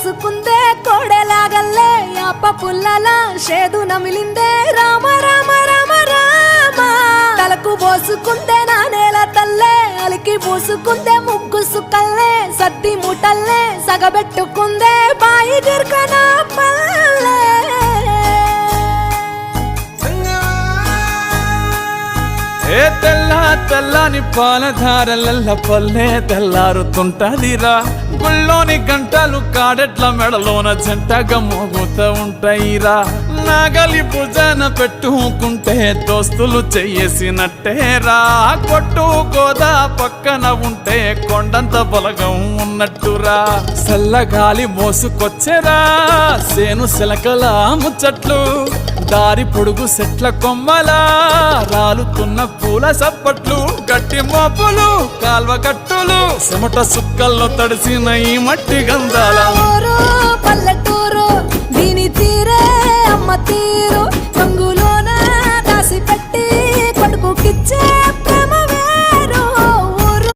పోసుకుందే కోడెలాగల్లే యాప పుల్లలా షేదు నమిలిందే రామ రామ రామ రామ తలకు పోసుకుందే నా నేల తల్లే అలికి పూసుకుందే ముగ్గు సుక్కల్లే సద్ది ముటల్లే సగబెట్టుకుందే బాయి గిర్కన పల్లె ఏ తెల్ల తెల్లని పాలధారలల్ల పల్లె తెల్లారుతుంటదిరా గుళ్ళోని గంటలు కాడెట్ల మెడలోన జంటగా మోగుతూ ఉంటాయిరా నాగలి భుజాన పెట్టుకుంటే దోస్తులు చెయ్యేసినట్టేరా కొట్టు గోదా పక్కన ఉంటే కొండంత బలగం ఉన్నట్టురా చల్లగాలి మోసుకొచ్చెరా సేను శిలకల ముచ్చట్లు దారి పొడుగు సెట్ల కొమ్మలా రాలుతున్న పూల సప్పట్లు గట్టి మోపులు కాల్వ కట్టులు చెమట సుక్కల్లో తడిసిన ఈ మట్టి గంధాల